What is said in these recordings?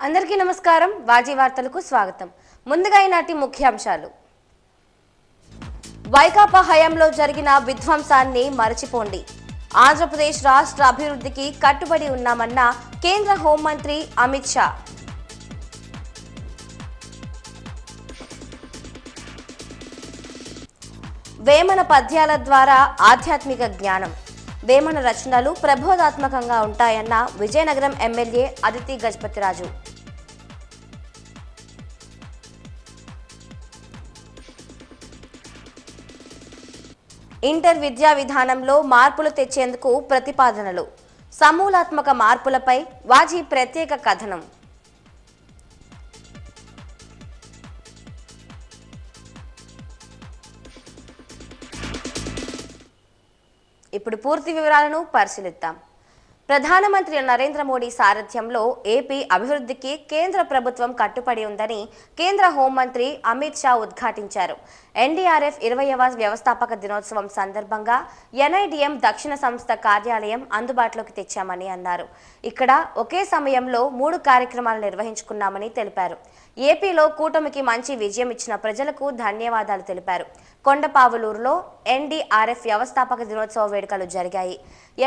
అందరికీ నమస్కారం. వాజీ వార్తలకు స్వాగతం. ముందుగా ఈనాటి ముఖ్యాంశాలు. వైకాపా హయాంలో జరిగిన విధ్వంసాన్ని మరచిపోండి. ఆంధ్రప్రదేశ్ రాష్ట్ర అభివృద్ధికి కట్టుబడి ఉన్నామన్న కేంద్ర హోంమంత్రి అమిత్ షా. వేమన పద్యాల ద్వారా ఆధ్యాత్మిక జ్ఞానం. వేమన రచనలు ప్రబోధాత్మకంగా ఉంటాయన్న విజయనగరం ఎమ్మెల్యే అదితి గజపతిరాజు. ఇంటర్ విద్యా విధానంలో మార్పులు తెచ్చేందుకు ప్రతిపాదనలు. సమూలాత్మక మార్పులపై వాజీ ప్రత్యేక కథనం. ఇప్పుడు పూర్తి వివరాలను పరిశీలిద్దాం. ప్రధానమంత్రి నరేంద్ర మోడీ సారథ్యంలో ఏపీ అభివృద్ధికి కేంద్ర ప్రభుత్వం కట్టుబడి ఉందని కేంద్ర హోంమంత్రి అమిత్ షా ఉద్ఘాటించారు. ఎన్డీఆర్ఎఫ్ 20వ వ్యవస్థాపక దినోత్సవం సందర్భంగా ఎన్ఐడిఎం దక్షిణ సంస్థ కార్యాలయం అందుబాటులోకి తెచ్చామని అన్నారు. ఇక్కడ ఒకే సమయంలో 3 కార్యక్రమాలు నిర్వహించుకున్నామని తెలిపారు. ఏపీలో కూటమికి మంచి విజయం ఇచ్చిన ప్రజలకు ధన్యవాదాలు తెలిపారు. కొండపావులూరులో ఎన్డీఆర్ఎఫ్ వ్యవస్థాపక దినోత్సవ వేడుకలు జరిగాయి.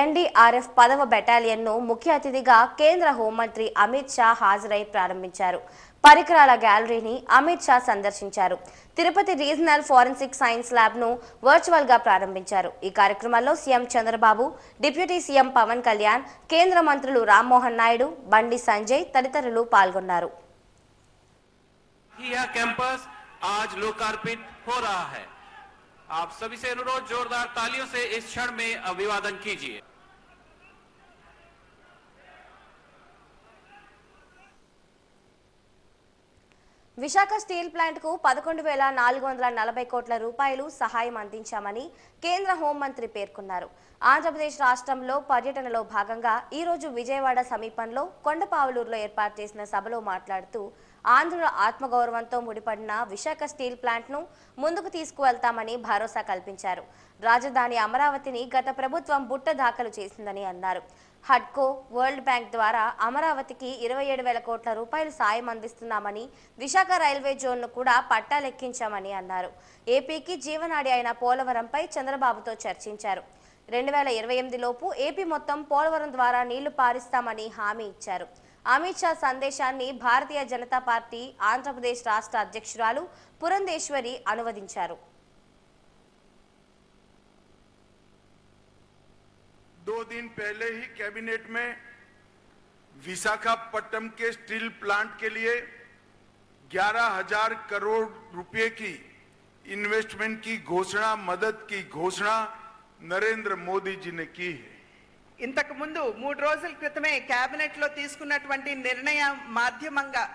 ఎన్డీఆర్ఎఫ్ 10వ బెటాలియన్ను ముఖ్య అతిథిగా కేంద్ర హోంమంత్రి అమిత్ షా హాజరై ప్రారంభించారు. పరికరాల గ్యాలరీని అమిత్ షా సందర్శించారు. తిరుపతి రీజనల్ ఫోరెన్సిక్ సైన్స్ ల్యాబ్ను వర్చువల్ గా ప్రారంభించారు. ఈ కార్యక్రమంలో CM Chandrababu, deputy CM Pawan Kalyan, కేంద్ర మంత్రులు రామ్మోహన్ నాయుడు, బండి సంజయ్ తదితరులు పాల్గొన్నారు. यह कैंपस आज लोकार्पित हो रहा है। आप सभी से अनुरोध जोरदार तालियों से इस क्षण में अभिवादन कीजिए। విశాఖ స్టీల్ ప్లాంట్ కు 11,440 కోట్ల రూపాయలు సహాయం అందించామని కేంద్ర హోంమంత్రి పేర్కొన్నారు. ఆంధ్రప్రదేశ్ రాష్ట్రంలో పర్యటనలో భాగంగా ఈ రోజు విజయవాడ సమీపంలో కొండపావులూరులో ఏర్పాటు చేసిన సభలో మాట్లాడుతూ ఆంధ్రుల ఆత్మగౌరవంతో ముడిపడిన విశాఖ స్టీల్ ప్లాంట్ ను ముందుకు తీసుకువెళ్తామని భరోసా కల్పించారు. రాజధాని అమరావతిని గత ప్రభుత్వం బుట్ట దాఖలు చేసిందని అన్నారు. హడ్కో, వరల్డ్ బ్యాంక్ ద్వారా అమరావతికి 27,000 కోట్ల రూపాయలు సాయం అందిస్తున్నామని, విశాఖ రైల్వే జోన్ను కూడా పట్టాలెక్కించామని అన్నారు. ఏపీకి జీవనాడి అయిన పోలవరంపై చంద్రబాబుతో చర్చించారు. 2028 లోపు ఏపీ మొత్తం పోలవరం ద్వారా నీళ్లు పారిస్తామని హామీ ఇచ్చారు. అమిత్ షా సందేశాన్ని భారతీయ జనతా పార్టీ ఆంధ్రప్రదేశ్ రాష్ట్ర అధ్యక్షురాలు పురంధేశ్వరి అనువదించారు. 2 दिन पहले ही कैबिनेट में विशाखापट्टनम के स्टील प्लांट के लिए 11,000 करोड़ रुपए की इन्वेस्टमेंट की घोषणा, मदद की घोषणा नरेंद्र मोदी जी ने की है. ఇంతకు ముందు 3 రోజుల క్రితమే కేబినెట్ లో తీసుకున్నటువంటి నిర్ణయం మాధ్యమంగా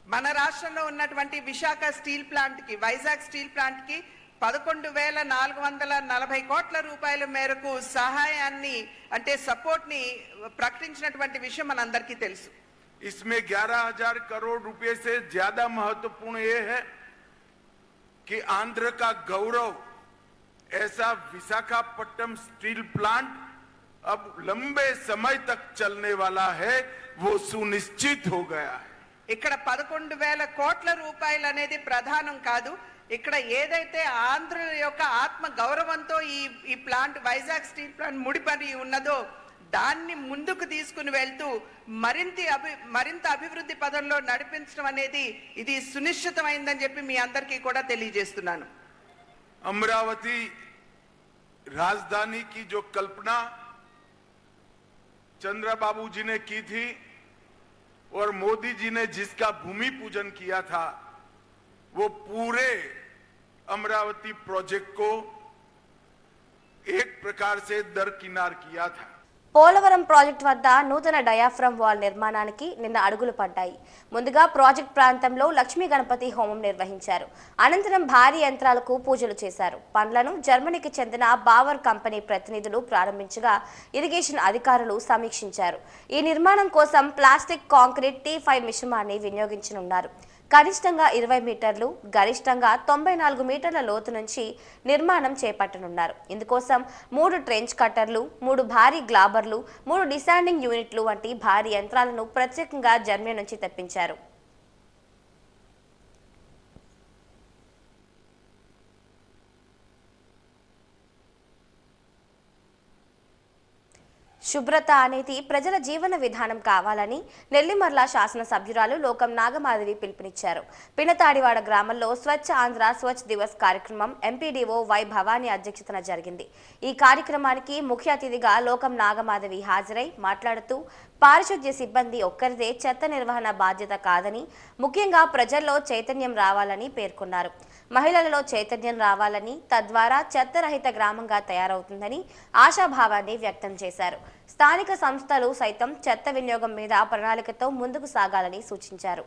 మన రాష్ట్రంలో ఉన్నటువంటి విశాఖ స్టీల్ ప్లాంట్ కి, వైజాగ్ స్టీల్ ప్లాంట్ కి 11,440 కోట్ల రూపాయల మేరకు సహాయాన్ని అంటే సపోర్ట్ ని ప్రకటించినటువంటి విషయం మనందరికీ తెలుసు. इसमें 11,000 करोड़ रुपए से ज्यादा महत्वपूर्ण ये है कि आंध्र का गौरव ऐसा विशाखापट्टनम स्टील प्लांट अब लंबे समय तक चलने वाला है, वो सुनिश्चित हो गया है. ఇక్కడ 11,000 కోట్ల రూపాయలు అనేది ప్రధానం కాదు. ఇక్కడ ఏదైతే ఆంధ్రుల యొక్క ఆత్మ గౌరవంతో ఈ ప్లాంట్, వైజాగ్ స్టీల్ ప్లాంట్ ముడిపడి ఉన్నదో దాన్ని ముందుకు తీసుకుని వెళ్తూ మరింత అభివృద్ధి పదంలో నడిపించడం అనేది ఇది సునిశ్చితమైందని చెప్పి మీ అందరికీ కూడా తెలియజేస్తున్నాను. अमरावती राजधानी की जो कल्पना चंद्रबाबू जी ने की थी और मोदी जी ने जिसका भूमि पूजन किया था, वो पूरे अमरावती प्रोजेक्ट को एक प्रकार से दरकिनार किया था. పోలవరం ప్రాజెక్ట్ వద్ద నూతన డయాఫ్రమ్ వాల్ నిర్మాణానికి నిన్న అడుగులు పడ్డాయి. ముందుగా ప్రాజెక్ట్ ప్రాంతంలో లక్ష్మీ గణపతి హోమం నిర్వహించారు. అనంతరం భారీ యంత్రాలకు పూజలు చేశారు. పనులను జర్మనీకి చెందిన బావర్ కంపెనీ ప్రతినిధులు ప్రారంభించగా ఇరిగేషన్ అధికారులు సమీక్షించారు. ఈ నిర్మాణం కోసం ప్లాస్టిక్, కాంక్రీట్, T5 మిశ్రమాన్ని వినియోగించనున్నారు. కనిష్టంగా 20 మీటర్లు, గరిష్టంగా 94 మీటర్ల లోతు నుంచి నిర్మాణం చేపట్టనున్నారు. ఇందుకోసం 3 ట్రెంచ్ కట్టర్లు, 3 భారీ గ్లాబర్లు, 3 డిశాండింగ్ యూనిట్లు వంటి భారీ యంత్రాలను ప్రత్యేకంగా జర్మనీ నుంచి తెప్పించారు. శుభ్రత అనేది ప్రజల జీవన విధానం కావాలని నెల్లిమర్ల శాసనసభ్యురాలు లోకం నాగమాధవి పిలుపునిచ్చారు. పినతాడివాడ గ్రామంలో స్వచ్ఛ ఆంధ్ర స్వచ్ఛ దివస్ కార్యక్రమం ఎంపీడీఓ వై భవానీ అధ్యక్షతన జరిగింది. ఈ కార్యక్రమానికి ముఖ్య అతిథిగా లోకం నాగమాధవి హాజరై మాట్లాడుతూ పారిశుద్ధ్య సిబ్బంది ఒక్కరిదే చెత్త నిర్వహణ బాధ్యత కాదని, ముఖ్యంగా ప్రజల్లో చైతన్యం రావాలని పేర్కొన్నారు. మహిళలలో చైతన్యం రావాలని, తద్వారా చెత్తరహిత గ్రామంగా తయారవుతుందని ఆశాభావాన్ని వ్యక్తం చేశారు. స్థానిక సంస్థలు సైతం చెత్త వినియోగం మీద ప్రణాళికతో ముందుకు సాగాలని సూచించారు.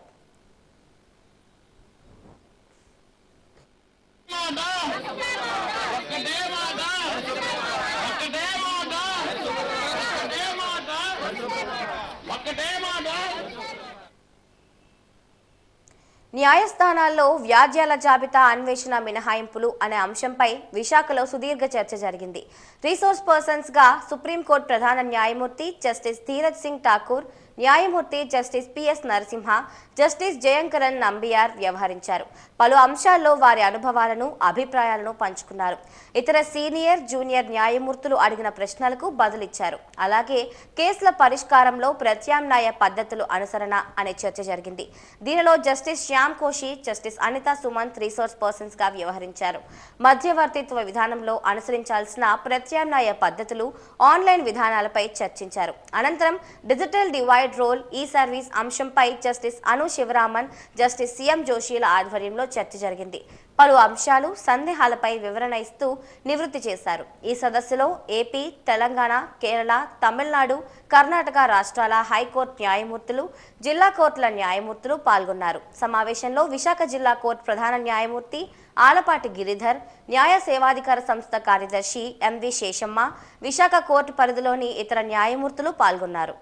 న్యాయస్థానాల్లో వ్యాజ్యాల జాబితా అన్వేషణ మినహాయింపులు అనే అంశంపై విశాఖలో సుదీర్ఘ చర్చ జరిగింది. రిసోర్స్ పర్సన్స్ గా సుప్రీంకోర్టు ప్రధాన న్యాయమూర్తి జస్టిస్ ధీరజ్ సింగ్ ఠాకూర్, న్యాయమూర్తి justice PS Narasimha, justice Jayankaran Nambiar వ్యవహరించారు. పలు అంశాల్లో వారి అనుభవాలను, అభిప్రాయాలను పంచుకున్నారు. ఇతర సీనియర్, జూనియర్ న్యాయమూర్తులు అడిగిన ప్రశ్నలకు బదులిచ్చారు. అలాగే కేసుల పరిష్కారంలో ప్రత్యామ్నాయ పద్ధతులు అనుసరణ అనే చర్చ జరిగింది. దీనిలో justice Shyam Koshy, justice Anita Sumanth resource persons గా వ్యవహరించారు. మధ్యవర్తిత్వ విధానంలో అనుసరించాల్సిన ప్రత్యామ్నాయ పద్ధతులు, ఆన్లైన్ విధానాలపై చర్చించారు. అనంతరం డిజిటల్ డివైడ్ రోల్, ఈ సర్వీస్ అంశంపై జస్టిస్ అను శివరామన్, జస్టిస్ సిఎం జోషిల ఆధ్వర్యంలో చర్చ జరిగింది. పలు అంశాలు, సందేహాలపై వివరణ ఇస్తూ నివృత్తి చేశారు. ఈ సదస్సులో ఏపీ, తెలంగాణ, కేరళ, తమిళనాడు, కర్ణాటక రాష్ట్రాల హైకోర్టు న్యాయమూర్తులు, జిల్లా కోర్టుల న్యాయమూర్తులు పాల్గొన్నారు. సమావేశంలో విశాఖ జిల్లా కోర్టు ప్రధాన న్యాయమూర్తి ఆలపాటి గిరిధర్, న్యాయ సేవాధికార సంస్థ కార్యదర్శి ఎంవి శేషమ్మ, విశాఖ కోర్టు పరిధిలోని ఇతర న్యాయమూర్తులు పాల్గొన్నారు.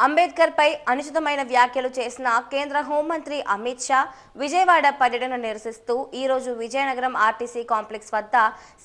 అంబేద్కర్ పై అనుచితమైన వ్యాఖ్యలు చేసిన కేంద్ర హోంమంత్రి అమిత్ షా విజయవాడ పర్యటన నిరసిస్తూ ఈ రోజు విజయనగరం ఆర్టీసీ కాంప్లెక్స్ వద్ద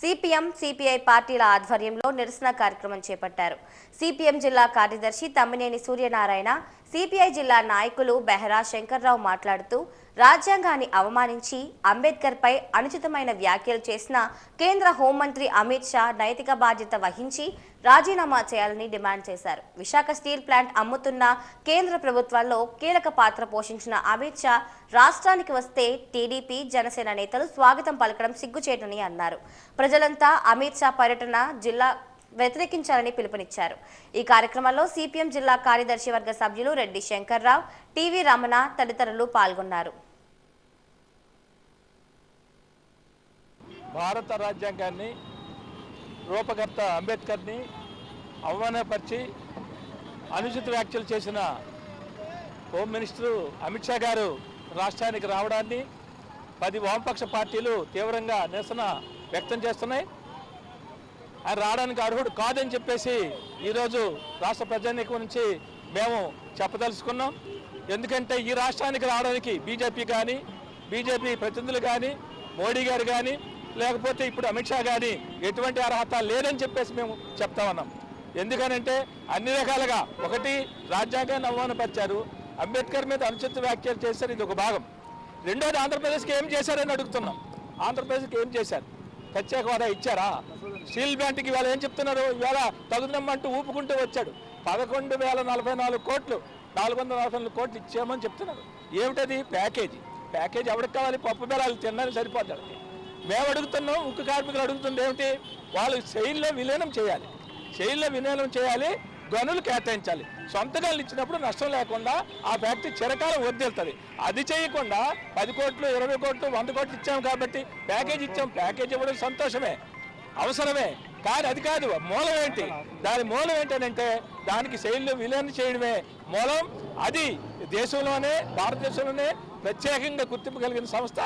సిపిఎం, సిపిఐ పార్టీల ఆధ్వర్యంలో నిరసన కార్యక్రమం చేపట్టారు. సిపిఎం జిల్లా కార్యదర్శి తమ్మినేని సూర్యనారాయణ, సిపిఐ జిల్లా నాయకులు బెహరా శంకర్రావు మాట్లాడుతూ రాజ్యాంగాన్ని అవమానించి అంబేద్కర్ పై అనుచితమైన వ్యాఖ్యలు చేసిన కేంద్ర హోంమంత్రి అమిత్ షా నైతిక బాధ్యత వహించి రాజీనామా చేయాలని డిమాండ్ చేశారు. విశాఖ స్టీల్ ప్లాంట్ అమ్ముతున్న కేంద్ర ప్రభుత్వాల్లో కీలక పాత్ర పోషించిన అమిత్ షా రాష్ట్రానికి వస్తే టీడీపీ, జనసేన నేతలు స్వాగతం పలకడం సిగ్గుచేటని అన్నారు. ప్రజలంతా అమిత్ షా పర్యటన జిల్లా వ్యతిరేకించాలని పిలుపునిచ్చారు. ఈ కార్యక్రమంలో సిపిఎం జిల్లా కార్యదర్శి వర్గ సభ్యులు రెడ్డి శంకర్రావు, టీవీ రమణ తదితరులు పాల్గొన్నారు. భారత రాజ్యాంగాన్ని రూపకర్త అంబేద్కర్ని అవమానపరిచి అనుచిత వ్యాఖ్యలు చేసిన హోమ్ మినిస్టర్ అమిత్ షా గారు రాష్ట్రానికి రావడాన్ని 10 వామపక్ష పార్టీలు తీవ్రంగా నిరసన వ్యక్తం చేస్తున్నాయి. ఆయన రావడానికి అర్హుడు కాదని చెప్పేసి ఈరోజు రాష్ట్ర ప్రజానీకం నుంచి మేము చెప్పదలుచుకున్నాం. ఎందుకంటే ఈ రాష్ట్రానికి రావడానికి బీజేపీ కానీ, బీజేపీ ప్రతినిధులు కానీ, మోడీ గారు కానీ, లేకపోతే ఇప్పుడు అమిత్ షా కానీ ఎటువంటి అర్హత లేదని చెప్పేసి మేము చెప్తా ఉన్నాం. ఎందుకనంటే అన్ని రకాలుగా, ఒకటి రాజ్యాంగాన్ని అవమానపరిచారు, అంబేద్కర్ మీద అనుచిత వ్యాఖ్యలు చేశారు, ఇది ఒక భాగం. రెండోది ఆంధ్రప్రదేశ్కి ఏం చేశారని అడుగుతున్నాం. ఆంధ్రప్రదేశ్కి ఏం చేశారు? ప్రత్యేక హోదా ఇచ్చారా? స్టీల్ ప్లాంట్కి ఇవాళ ఏం చెప్తున్నారు? ఇవాళ తగుదనమ్మంటూ ఊపుకుంటూ వచ్చాడు. 11,044 కోట్లు, 444 కోట్లు ఇచ్చామని చెప్తున్నారు. ఏమిటది? ప్యాకేజీ ఎవరికి కావాలి? పప్పు బెల్లాలు తిన్నారని సరిపోతారు. మేము అడుగుతున్నాం, ఉక్కు కార్మికులు అడుగుతుంది ఏమిటి? వాళ్ళు శైలిలో విలీనం చేయాలి, గనులు కేటాయించాలి. సొంతగాళ్ళు ఇచ్చినప్పుడు నష్టం లేకుండా ఆ ఫ్యాక్టరీ చిరకాలం వదిలేస్తుంది. అది చేయకుండా 10 కోట్లు, 20 కోట్లు, 100 కోట్లు ఇచ్చాము కాబట్టి ప్యాకేజ్ ఇచ్చాం. ప్యాకేజ్ ఇవ్వడం సంతోషమే, అవసరమే. కానీ అది కాదు మూలం ఏంటి, దాని మూలం ఏంటంటే దానికి శైలిలో విలీనం చేయడమే మూలం. అది దేశంలోనే భారతదేశంలోనే ప్రత్యేకంగా గుర్తింపు కలిగిన సంస్థ,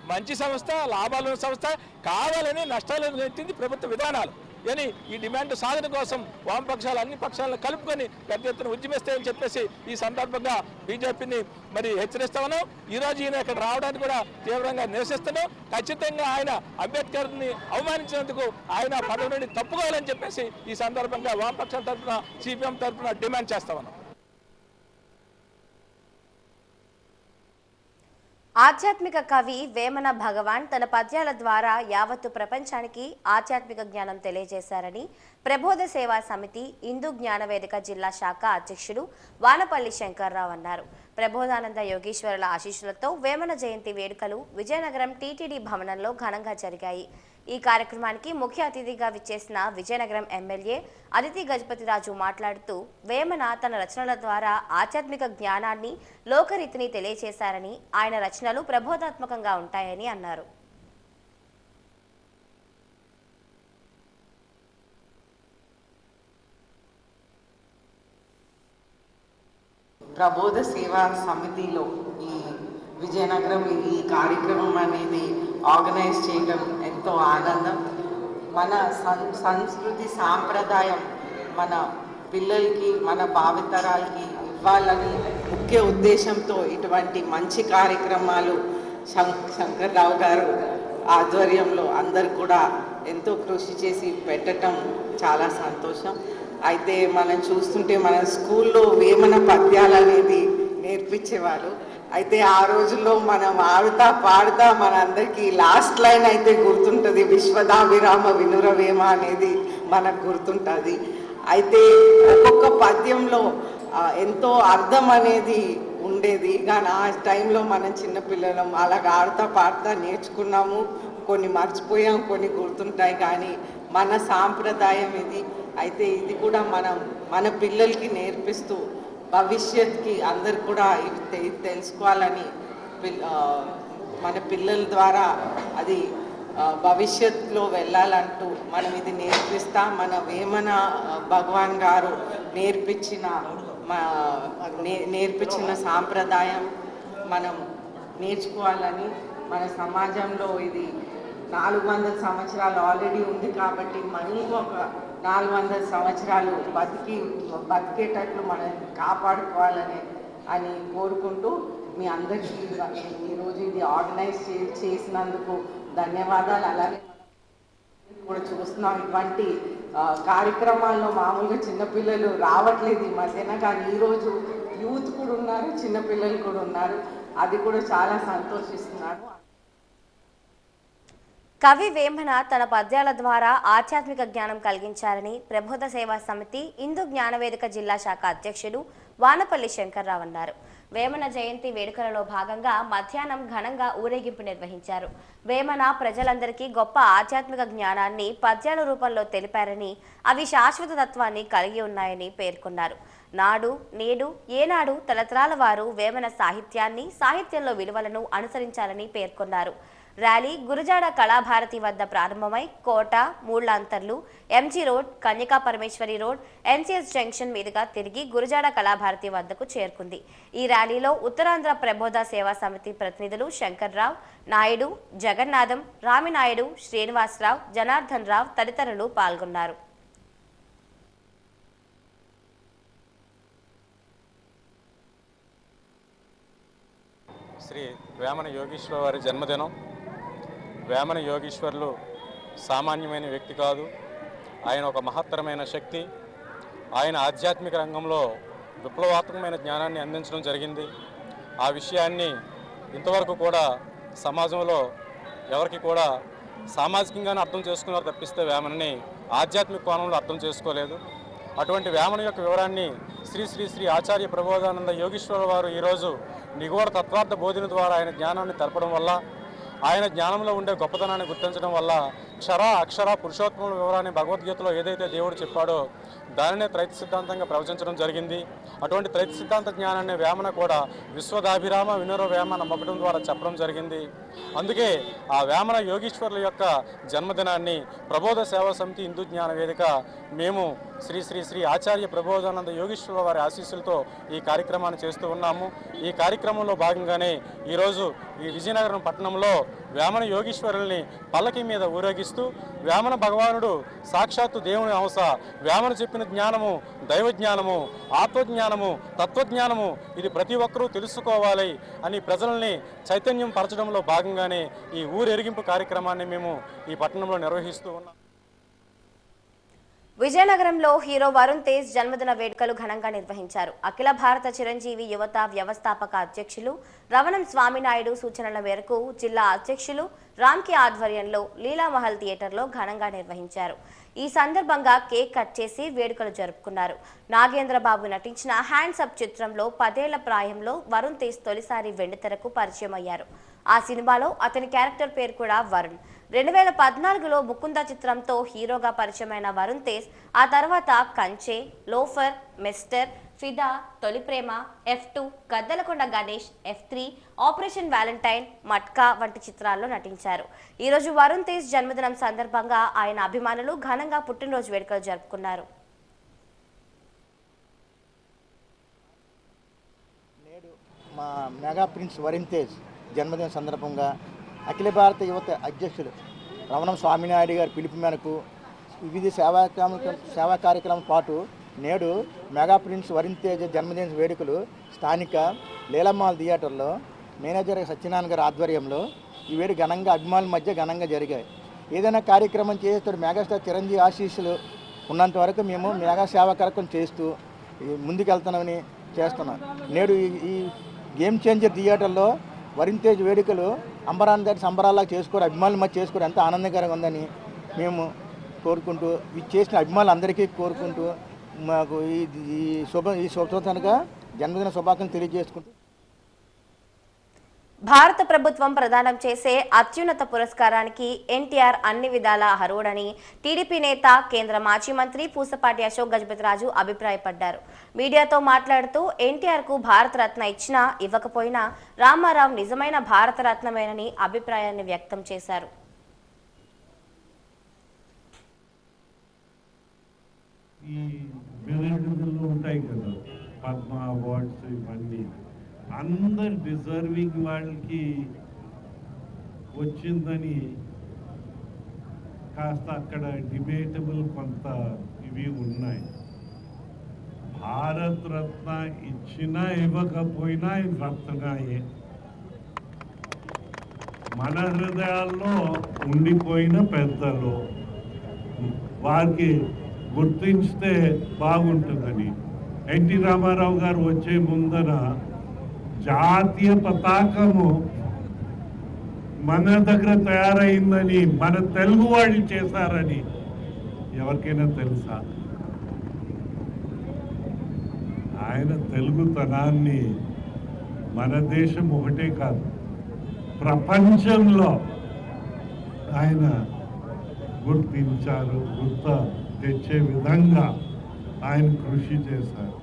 మంచి సంస్థ, లాభాలు ఉన్న సంస్థ. కావాలని నష్టాలు నెట్టింది ప్రభుత్వ విధానాలు. కానీ ఈ డిమాండ్ సాధన కోసం వామపక్షాలు అన్ని పక్షాలను కలుపుకొని పెద్ద ఎత్తున ఉద్యమిస్తాయని చెప్పేసి ఈ సందర్భంగా బీజేపీని మరి హెచ్చరిస్తా ఉన్నాం. ఈరోజు ఈయన ఇక్కడ రావడానికి కూడా తీవ్రంగా నిరసిస్తున్నాం. ఖచ్చితంగా ఆయన అంబేద్కర్ని అవమానించినందుకు ఆయన పదవి నుండి తప్పుకోవాలని చెప్పేసి ఈ సందర్భంగా వామపక్షాల తరఫున సిపిఎం తరఫున డిమాండ్ చేస్తా ఉన్నాం. ఆధ్యాత్మిక కవి వేమన భగవాన్ తన పద్యాల ద్వారా యావత్తు ప్రపంచానికి ఆధ్యాత్మిక జ్ఞానం తెలియజేశారని ప్రబోధ సేవా సమితి హిందూ జ్ఞానవేదిక జిల్లా శాఖ అధ్యక్షుడు వానపల్లి శంకర్రావు అన్నారు. ప్రబోధానంద యోగీశ్వరుల ఆశీస్సులతో వేమన జయంతి వేడుకలు విజయనగరం టీటీడీ భవనంలో ఘనంగా జరిగాయి. ఈ కార్యక్రమానికి ముఖ్య అతిథిగా విచ్చేసిన విజయనగరం ఎమ్మెల్యే అదితి గజపతిరాజు మాట్లాడుతూ వేమన తన రచనల ద్వారా ఆధ్యాత్మిక జ్ఞానాన్ని లోకరీతిని తెలియజేశారని, ఆయన రచనలు ప్రబోధాత్మకంగా ఉంటాయని అన్నారు. ప్రబోధ సేవా సమితిలో ఈ విజయనగరం ఈ కార్యక్రమం అనేది ఆర్గనైజ్ చేయడం ఎంతో ఆనందం. మన సంస్కృతి సాంప్రదాయం మన పిల్లలకి, మన భావితరాలకి ఇవ్వాలని ముఖ్య ఉద్దేశంతో ఇటువంటి మంచి కార్యక్రమాలు శంకర్రావు గారు ఆధ్వర్యంలో అందరు కూడా ఎంతో కృషి చేసి పెట్టడం చాలా సంతోషం. అయితే మనం చూస్తుంటే మన స్కూల్లో వేమన పద్యాలు అనేది నేర్పించేవాళ్ళు. అయితే ఆ రోజుల్లో మనం ఆడుతా పాడుతా మనందరికీ లాస్ట్ లైన్ అయితే గుర్తుంటుంది, విశ్వదాభిరామ వినురవేమ అనేది మనకు గుర్తుంటుంది. అయితే ఒక్కొక్క పద్యంలో ఎంతో అర్థం అనేది ఉండేది. కానీ ఆ టైంలో మనం చిన్నపిల్లలం అలాగ ఆడుతా పాడుతా నేర్చుకున్నాము. కొన్ని మర్చిపోయాం, కొన్ని గుర్తుంటాయి. కానీ మన సాంప్రదాయం ఇది. అయితే ఇది కూడా మనం మన పిల్లలకి నేర్పిస్తూ భవిష్యత్తుకి అందరు కూడా ఇవి తెలుసుకోవాలని మన పిల్లల ద్వారా అది భవిష్యత్తులో వెళ్ళాలంటూ మనం ఇది నేర్పిస్తా. మన వేమన భగవాన్ గారు నేర్పించిన సాంప్రదాయం మనం నేర్చుకోవాలని, మన సమాజంలో ఇది 400 సంవత్సరాలు ఆల్రెడీ ఉంది కాబట్టి మళ్ళీ ఒక 400 సంవత్సరాలు బతికేటట్లు మనం కాపాడుకోవాలని కోరుకుంటూ మీ అందరికీ ఈరోజు ఇది ఆర్గనైజ్ చేసినందుకు ధన్యవాదాలు. అలాగే కూడా చూస్తున్నాం ఇటువంటి కార్యక్రమాల్లో మామూలుగా చిన్నపిల్లలు రావట్లేదు ఈ మధ్యన, కానీ ఈరోజు యూత్ కూడా ఉన్నారు, చిన్నపిల్లలు కూడా ఉన్నారు. అది కూడా చాలా సంతోషిస్తున్నాను. కవి వేమన తన పద్యాల ద్వారా ఆధ్యాత్మిక జ్ఞానం కలిగించారని ప్రబోధ సేవా సమితి హిందూ జ్ఞానవేదిక జిల్లా శాఖ అధ్యక్షుడు వానపల్లి శంకర్రావు అన్నారు. వేమన జయంతి వేడుకలలో భాగంగా మధ్యాహ్నం ఘనంగా ఊరేగింపు నిర్వహించారు. వేమన ప్రజలందరికీ గొప్ప ఆధ్యాత్మిక జ్ఞానాన్ని పద్యాల రూపంలో తెలిపారని, అవి శాశ్వత తత్వాన్ని కలిగి ఉన్నాయని పేర్కొన్నారు. నాడు నేడు ఏనాడు తరతరాల వారు వేమన సాహిత్యాన్ని, సాహిత్యంలో విలువలను అనుసరించాలని పేర్కొన్నారు. ర్యాలీ గురుజాడ కళాభారతి వద్ద ప్రారంభమై కోట, మూళ్లాంతర్లు, MG road, Kanyaka Parameswari road, NCS junction మీదుగా తిరిగి గురుజాడ కళాభారతి వద్దకు చేరుకుంది. ఈ ర్యాలీలో ఉత్తరాంధ్ర ప్రబోధ సేవా సమితి ప్రతినిధులు శంకర్రావు, నాయుడు, జగన్నాథం, రామినాయుడు, శ్రీనివాసరావు, జనార్దన్ రావు తదితరులు పాల్గొన్నారు. శ్రీ వేమన యోగీశ్వర వారి జన్మదినం. వేమన యోగీశ్వరులు సామాన్యమైన వ్యక్తి కాదు, ఆయన ఒక మహత్తరమైన శక్తి. ఆయన ఆధ్యాత్మిక రంగంలో విప్లవాత్మకమైన జ్ఞానాన్ని అందించడం జరిగింది. ఆ విషయాన్ని ఇంతవరకు కూడా సమాజంలో ఎవరికి కూడా సామాజికంగానే అర్థం చేసుకున్నారు తప్పిస్తే వేమనని ఆధ్యాత్మిక కోణంలో అర్థం చేసుకోలేదు. అటువంటి వేమన యొక్క వివరాన్ని శ్రీ శ్రీ శ్రీ ఆచార్య ప్రబోధానంద యోగీశ్వర వారు ఈరోజు నిగూఢ తత్వార్థ బోధన ద్వారా ఆయన జ్ఞానాన్ని తెలపడం వల్ల, ఆయన జ్ఞానంలో ఉండే గొప్పతనాన్ని గుర్తించడం వల్ల క్షర అక్షర పురుషోత్తముల వివరాన్ని భగవద్గీతలో ఏదైతే దేవుడు చెప్పాడో దానినే త్రైత సిద్ధాంతంగా ప్రవచించడం జరిగింది. అటువంటి త్రైత సిద్ధాంత జ్ఞానాన్ని వేమన కూడా విశ్వదాభిరామ వినుర వేమన మొక్కడం ద్వారా చెప్పడం జరిగింది. అందుకే ఆ వేమన యోగీశ్వరుల యొక్క జన్మదినాన్ని ప్రబోధ సేవా సమితి హిందూ జ్ఞాన వేదిక మేము శ్రీ శ్రీ శ్రీ ఆచార్య ప్రబోధానంద యోగీశ్వర వారి ఆశీస్సులతో ఈ కార్యక్రమాన్ని చేస్తూ ఉన్నాము. ఈ కార్యక్రమంలో భాగంగానే ఈరోజు ఈ విజయనగరం పట్టణంలో వేమన యోగీశ్వరుల్ని పల్లకి మీద ఊరేగిస్తూ వేమన భగవానుడు సాక్షాత్తు దేవుని అంశ, వేమన చెప్పిన జ్ఞానము దైవ జ్ఞానము, ఆత్మజ్ఞానము, తత్వజ్ఞానము ఇది ప్రతి ఒక్కరూ తెలుసుకోవాలి అని ప్రజల్ని చైతన్యం పరచడంలో భాగంగానే ఈ ఊరెరిగింపు కార్యక్రమాన్ని మేము ఈ పట్టణంలో నిర్వహిస్తూ ఉన్నాం. విజయనగరంలో హీరో వరుణ్ తేజ్ జన్మదిన వేడుకలు ఘనంగా నిర్వహించారు. అఖిల భారత చిరంజీవి యువత వ్యవస్థాపక అధ్యక్షులు రవణం స్వామినాయుడు సూచనల మేరకు జిల్లా అధ్యక్షులు రామ్కి ఆధ్వర్యంలో లీలామహల్ థియేటర్లో ఘనంగా నిర్వహించారు. ఈ సందర్భంగా కేక్ కట్ చేసి వేడుకలు జరుపుకున్నారు. నాగేంద్రబాబు నటించిన హ్యాండ్స్ అప్ చిత్రంలో 10 ఏళ్ల ప్రాయంలో వరుణ్ తేజ్ తొలిసారి వెండితెరకు పరిచయం అయ్యారు. ఆ సినిమాలో అతని క్యారెక్టర్ పేరు కూడా వరుణ్. 2014లో ముకుంద చిత్రంతో హీరోగా పరిచయమైన వరుణ్ తేజ్ ఆ తర్వాత కంచె, లోఫర్, మిస్టర్, ఫిదా, తొలి ప్రేమ, F2, Gaddalakonda Ganesh, F3, operation Valentine, matka వంటి చిత్రాల్లో నటించారు. ఈరోజు వరుణ్ తేజ్ జన్మదినం సందర్భంగా ఆయన అభిమానులు ఘనంగా పుట్టినరోజు వేడుకలు జరుపుకున్నారు. నేడు మా మెగా ప్రిన్స్ వరుణ్ తేజ్ జన్మదిన సందర్భంగా అఖిల భారత యువత అధ్యక్షుడు రవణం స్వామినాయుడు గారి పిలుపు మేరకు వివిధ సేవా కార్యక్రమం పాటు నేడు మెగా ప్రిన్స్ వరుణ్ తేజ్ జన్మదిన వేడుకలు స్థానిక లీలామహల్ థియేటర్లో మేనేజర్ సత్యనారాయణ గారి ఆధ్వర్యంలో ఈ వేడు ఘనంగా అభిమానుల మధ్య ఘనంగా జరిగాయి. ఏదైనా కార్యక్రమం చేస్తాడు మెగాస్టార్ చిరంజీవి ఆశీస్సులు ఉన్నంత వరకు మేము మెగా సేవా కార్యక్రమం చేస్తూ ముందుకెళ్తామని చేస్తున్నాం. నేడు ఈ గేమ్ చేంజర్ థియేటర్లో వరుణ్ తేజ్ వేడుకలు అంబరాన్ దాటి సంబరాల్లా చేసుకోరు, అభిమానుల మధ్య చేసుకోరు, ఎంత ఆనందకరంగా ఉందని మేము కోరుకుంటూ ఇది చేసిన అభిమానులందరికీ కోరుకుంటూ మాకు ఈ శుభసూచనగా జన్మదిన శుభాకాంక్షలు తెలియజేసుకుంటూ భారత ప్రభుత్వం ప్రదానం చేసే అత్యున్నత పురస్కారానికి ఎన్టీఆర్ అన్ని విధాల అర్హుడని టీడీపీ నేత కేంద్ర మాజీ మంత్రి పూసపాటి అశోక్ గజపతిరాజు అభిప్రాయపడ్డారు. మీడియాతో మాట్లాడుతూ ఎన్టీఆర్కు భారతరత్న ఇచ్చినా ఇవ్వకపోయినా రామారావు నిజమైన భారతరత్నమేనని అభిప్రాయాన్ని వ్యక్తం చేశారు. అందరు డిజర్వింగ్ వాళ్ళకి వచ్చిందని కాస్త అక్కడ డిబేటబుల్ కొంత ఇవి ఉన్నాయి. భారత్ రత్న ఇచ్చినా ఇవ్వకపోయినా రత్నయే మన హృదయాల్లో ఉండిపోయిన పెద్దలు వారికి గుర్తించితే బాగుంటుందని. ఎన్టీ రామారావు గారు వచ్చే ముందర జాతీయ పతాకము మన దగ్గర తయారైందని మన తెలుగు వాళ్ళు చేశారని ఎవరికైనా తెలుసా? ఆయన తెలుగుతనాన్ని మన దేశం ఒకటే కాదు ప్రపంచంలో ఆయన గుర్తించారు, తెచ్చే విధంగా ఆయన కృషి చేశారు.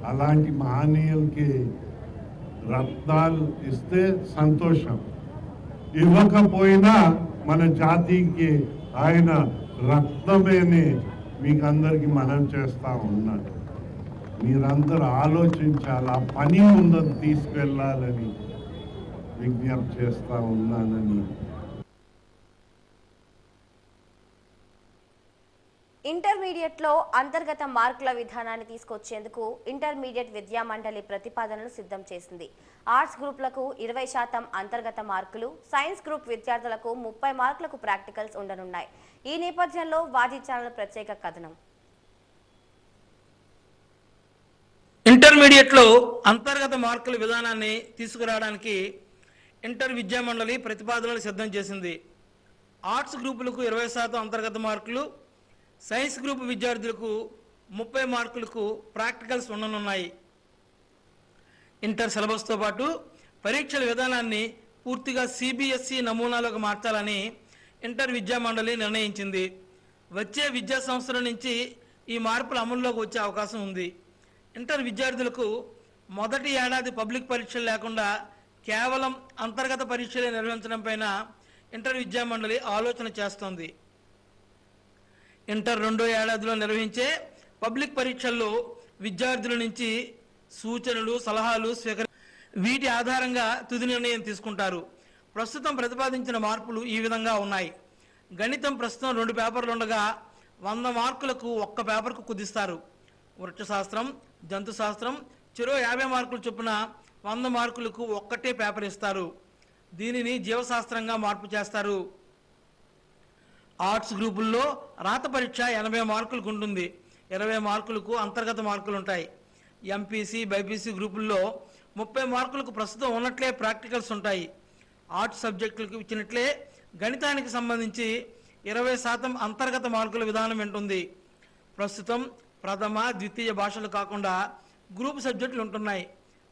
అలాంటి మహనీయులకి రత్నాలు ఇస్తే సంతోషం, ఇవ్వకపోయినా మన జాతికి ఆయన రత్నమేని మీకు అందరికీ మనం చేస్తూ ఉన్నాడు. మీరందరూ ఆలోచించాలి, ఆ పని ముందని తీసుకెళ్ళాలని విజ్ఞప్తి చేస్తూ ఉన్నానని. ఇంటర్మీడియట్లో అంతర్గత మార్కుల విధానాన్ని తీసుకొచ్చేందుకు ఇంటర్మీడియట్ విద్యా మండలి ప్రతిపాదనలు సిద్ధం చేసింది. ఆర్ట్స్ గ్రూపులకు 20% అంతర్గత మార్కులు, సైన్స్ గ్రూప్ విద్యార్థులకు 30 మార్కులకు ప్రాక్టికల్స్ ఉండనున్నాయి. ఈ నేపథ్యంలో వాజీ ఛానల్ ప్రత్యేక కథనం. ఇంటర్మీడియట్లో అంతర్గత మార్కుల విధానాన్ని తీసుకురావడానికి ఇంటర్ విద్యా మండలి ప్రతిపాదనలు సిద్ధం చేసింది. ఆర్ట్స్ గ్రూపులకు 20% అంతర్గత మార్కులు, సైన్స్ గ్రూప్ విద్యార్థులకు 30 మార్కులకు ప్రాక్టికల్స్ ఉండనున్నాయి. ఇంటర్ సిలబస్తో పాటు పరీక్షల విధానాన్ని పూర్తిగా CBSE నమూనాలోకి మార్చాలని ఇంటర్ విద్యా మండలి నిర్ణయించింది. వచ్చే విద్యా సంవత్సరం నుంచి ఈ మార్పులు అమల్లోకి వచ్చే అవకాశం ఉంది. ఇంటర్ విద్యార్థులకు మొదటి ఏడాది పబ్లిక్ పరీక్షలు లేకుండా కేవలం అంతర్గత పరీక్షలే నిర్వహించడం పైన ఇంటర్ విద్యామండలి ఆలోచన చేస్తోంది. ఇంటర్ రెండో ఏడాదిలో నిర్వహించే పబ్లిక్ పరీక్షల్లో విద్యార్థుల నుంచి సూచనలు, సలహాలు వీటి ఆధారంగా తుది నిర్ణయం తీసుకుంటారు. ప్రస్తుతం ప్రతిపాదించిన మార్పులు ఈ విధంగా ఉన్నాయి. గణితం ప్రస్తుతం 2 పేపర్లు ఉండగా 100 మార్కులకు 1 పేపర్కు కుదిస్తారు. వృక్షశాస్త్రం, జంతుశాస్త్రం చెరో 50 మార్కులు చొప్పున 100 మార్కులకు ఒక్కటే పేపర్ ఇస్తారు. దీనిని జీవశాస్త్రంగా మార్పు చేస్తారు. ఆర్ట్స్ గ్రూపుల్లో రాత పరీక్ష 80 మార్కులకు ఉంటుంది. 20 మార్కులకు అంతర్గత మార్కులు ఉంటాయి. ఎంపీసీ, బైపీసీ గ్రూపుల్లో 30 మార్కులకు ప్రస్తుతం ఉన్నట్లే ప్రాక్టికల్స్ ఉంటాయి. ఆర్ట్స్ సబ్జెక్టులకు ఇచ్చినట్లే గణితానికి సంబంధించి 20% అంతర్గత మార్కుల విధానం ఉంటుంది. ప్రస్తుతం ప్రథమ, ద్వితీయ భాషలు కాకుండా గ్రూప్ సబ్జెక్టులు ఉంటున్నాయి.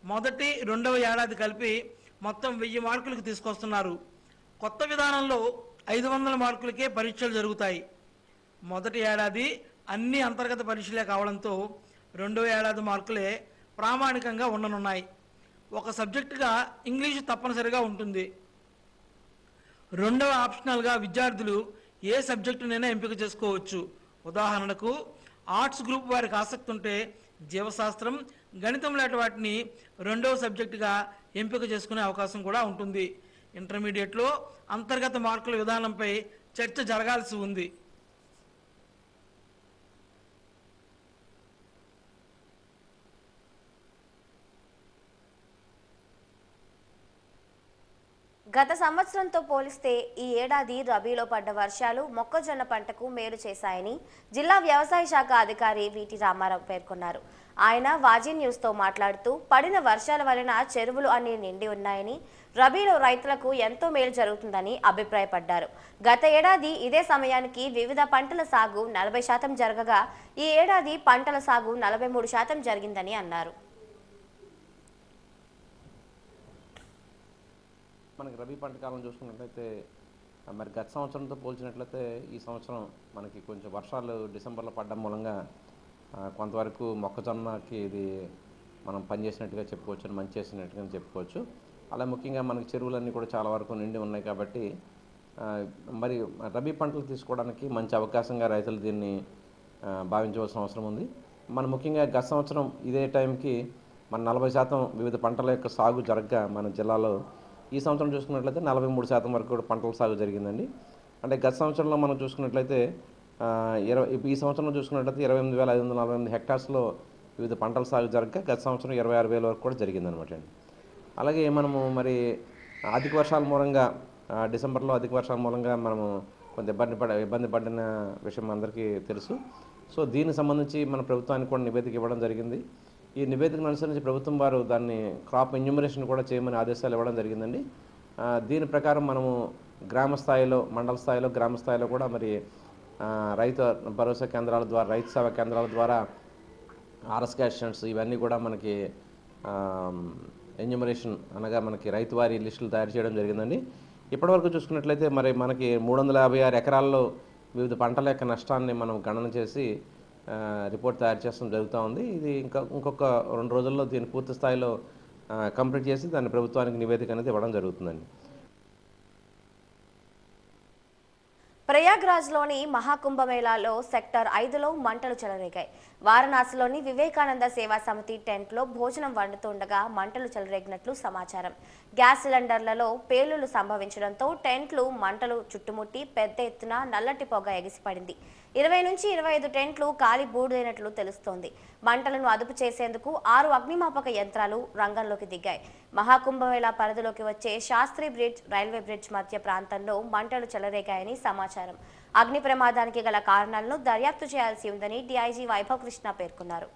మొదటి, రెండవ ఏడాది కలిపి మొత్తం 1000 మార్కులకు తీసుకొస్తున్నారు. కొత్త విధానంలో 500 మార్కులకే పరీక్షలు జరుగుతాయి. మొదటి ఏడాది అన్ని అంతర్గత పరీక్షలే కావడంతో రెండో ఏడాది మార్కులే ప్రామాణికంగా ఉండనున్నాయి. ఒక సబ్జెక్టుగా ఇంగ్లీషు తప్పనిసరిగా ఉంటుంది. రెండవ ఆప్షనల్గా విద్యార్థులు ఏ సబ్జెక్టునైనా ఎంపిక చేసుకోవచ్చు. ఉదాహరణకు ఆర్ట్స్ గ్రూప్ వారికి ఆసక్తి ఉంటే జీవశాస్త్రం, గణితం లాంటి వాటిని రెండవ సబ్జెక్టుగా ఎంపిక చేసుకునే అవకాశం కూడా ఉంటుంది. ఇంటర్మీడియట్లో అంతర్గత మార్కుల విధానంపై చర్చ జరగాల్సి ఉంది. గత సంవత్సరంతో పోలిస్తే ఈ ఏడాది రబీలో పడ్డ వర్షాలు మొక్కజొన్న పంటకు మేలు చేశాయని జిల్లా వ్యవసాయ శాఖ అధికారి వీటి రామారావు పేర్కొన్నారు. ఆయన వాజీ న్యూస్తో మాట్లాడుతూ పడిన వర్షాల వలన చెరువులు అన్ని నిండి ఉన్నాయని, రబీలో రైతులకు ఎంతో మేలు జరుగుతుందని అభిప్రాయపడ్డారు. గత ఏడాది ఇదే సమయానికి వివిధ పంటల సాగు 40% జరగగా ఈ ఏడాది పంటల సాగు 43% జరిగిందని అన్నారు. మనకి రబీ పంట కాలం చూసుకున్నట్లయితే మరి గత సంవత్సరంతో పోల్చినట్లయితే ఈ సంవత్సరం మనకి కొంచెం వర్షాలు డిసెంబర్లో పడడం మూలంగా కొంతవరకు మొక్కజొన్నకి ఇది మనం పనిచేసినట్టుగా చెప్పుకోవచ్చు, మంచి చేసినట్టుగా చెప్పుకోవచ్చు. అలా ముఖ్యంగా మనకి చెరువులన్నీ కూడా చాలా వరకు నిండి ఉన్నాయి కాబట్టి మరి రబీ పంటలు తీసుకోవడానికి మంచి అవకాశంగా రైతులు దీన్ని భావించవలసిన అవసరం ఉంది. మనం ముఖ్యంగా గత సంవత్సరం ఇదే టైంకి మన 40% వివిధ పంటల యొక్క సాగు జరగగా మన జిల్లాలో ఈ సంవత్సరం చూసుకున్నట్లయితే 43% వరకు కూడా పంటల సాగు జరిగిందండి. అంటే గత సంవత్సరంలో మనం చూసుకున్నట్లయితే ఈ సంవత్సరంలో చూసుకున్నట్లయితే 28,548 హెక్టార్స్లో వివిధ పంటల సాగు జరగక గత సంవత్సరం 26,000 వరకు కూడా జరిగిందనమాట అండి. అలాగే మనము మరి అధిక వర్షాల మూలంగా డిసెంబర్లో అధిక వర్షాల మూలంగా మనము కొంత ఇబ్బంది పడిన విషయం అందరికీ తెలుసు. సో దీనికి సంబంధించి మన ప్రభుత్వానికి కూడా నివేదిక ఇవ్వడం జరిగింది. ఈ నివేదికను అనుసరించి ప్రభుత్వం వారు దాన్ని క్రాప్ ఎన్యూమరేషన్ కూడా చేయమని ఆదేశాలు ఇవ్వడం జరిగిందండి. దీని ప్రకారం మనము గ్రామ స్థాయిలో, మండల స్థాయిలో, గ్రామ స్థాయిలో కూడా మరి రైతు భరోసా కేంద్రాల ద్వారా, రైతు సేవా కేంద్రాల ద్వారా ఆర్ఎస్కే అసిస్టెంట్స్ ఇవన్నీ కూడా మనకి ఎన్యూమరేషన్ అనగా మనకి రైతు వారి లిస్టులు తయారు చేయడం జరిగిందండి. ఇప్పటివరకు చూసుకున్నట్లయితే మరి మనకి 356 ఎకరాల్లో వివిధ పంటల యొక్క నష్టాన్ని మనం గణన చేసి రిపోర్ట్ తయారు చేయడం జరుగుతూ ఉంది. ఇది ఇంకొక 2 రోజుల్లో దీన్ని పూర్తి స్థాయిలో కంప్లీట్ చేసి దాన్ని ప్రభుత్వానికి నివేదిక అనేది ఇవ్వడం జరుగుతుందండి. ప్రయాగ్రాజ్లోని మహాకుంభమేళాలో సెక్టర్ 5లో మంటలు చెలరేగాయి. వారణాసిలోని వివేకానంద సేవా సమితి టెంట్లో భోజనం వండుతుండగా మంటలు చెలరేగినట్లు సమాచారం. గ్యాస్ సిలిండర్లలో పేలుళ్లు సంభవించడంతో టెంట్లు మంటలు చుట్టుముట్టి పెద్ద ఎత్తున నల్లటి పొగ ఎగిసిపడింది. 20 నుంచి 25 టెంట్లు కాలి బూడిదైనట్లు తెలుస్తోంది. మంటలను అదుపు చేసేందుకు 6 అగ్నిమాపక యంత్రాలు రంగంలోకి దిగాయి. మహాకుంభమేళా పరిధిలోకి వచ్చే శాస్త్రి బ్రిడ్జ్, రైల్వే బ్రిడ్జ్ మధ్య ప్రాంతంలో మంటలు చెలరేగాయని సమాచారం. అగ్ని ప్రమాదానికి గల కారణాలను దర్యాప్తు చేయాల్సి ఉందని డీఐజీ వైభవ్ కృష్ణ పేర్కొన్నారు.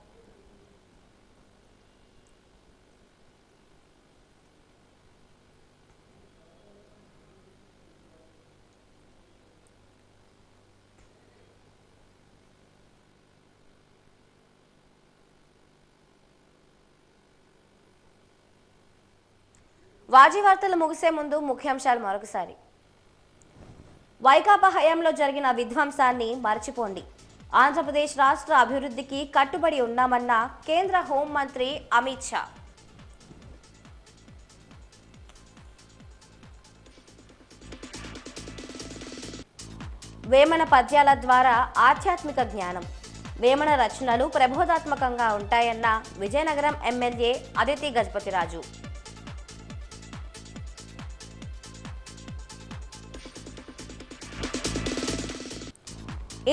వాజీ వార్తలు ముగిసే ముందు ముఖ్యాంశాలు మరొకసారి. వైకాపా హయాంలో జరిగిన విధ్వంసాన్ని మర్చిపోండి. ఆంధ్రప్రదేశ్ రాష్ట్ర అభివృద్ధికి కట్టుబడి ఉన్నామన్న కేంద్ర హోంమంత్రి అమిత్ షా. వేమన పద్యాల ద్వారా ఆధ్యాత్మిక జ్ఞానం, వేమన రచనలు ప్రబోధాత్మకంగా ఉంటాయన్న విజయనగరం ఎమ్మెల్యే అదితి గజపతిరాజు.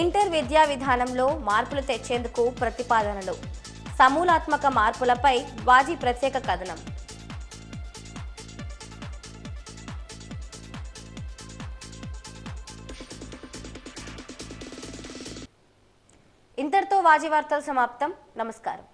ఇంటర్ విద్యా విధానంలో మార్పులు తెచ్చేందుకు ప్రతిపాదనలు, సమూలాత్మక మార్పులపై వాజీ ప్రత్యేక కథనం. ఇంతటితో వాజీ వార్తలు సమాప్తం. నమస్కారం.